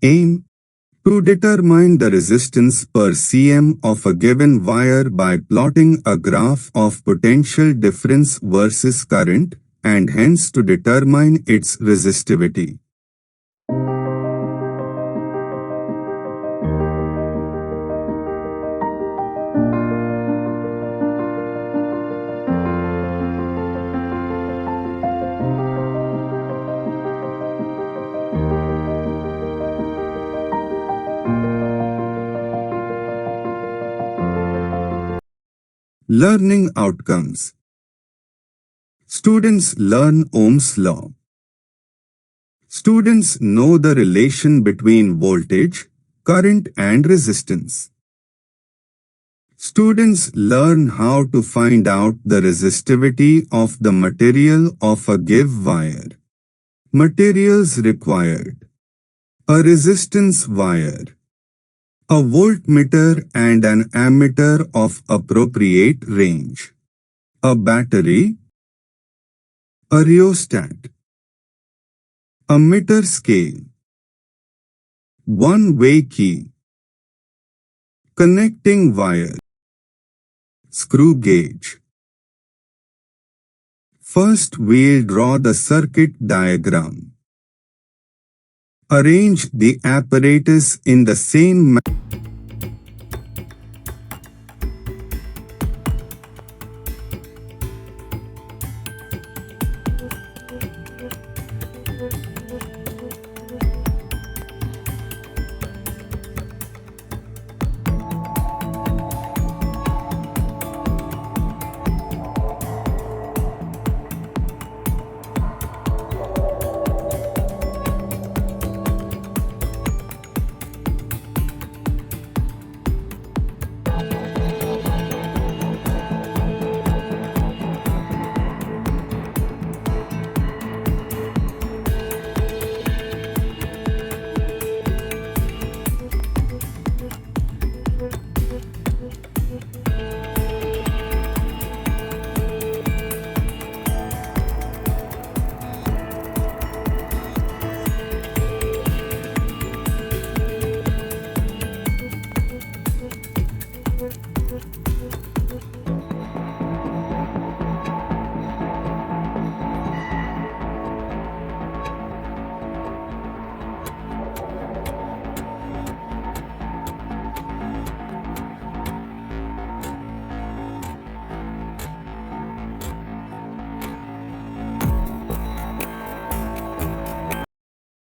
Aim: to determine the resistance per cm of a given wire by plotting a graph of potential difference versus current, and hence to determine its resistivity. Learning outcomes. Students learn Ohm's law. Students know the relation between voltage, current and resistance. Students learn how to find out the resistivity of the material of a given wire. Materials required: a resistance wire, a voltmeter and an ammeter of appropriate range, a battery, a rheostat, a meter scale, one-way key, connecting wire, screw gauge. First, we'll draw the circuit diagram. Arrange the apparatus in the same manner.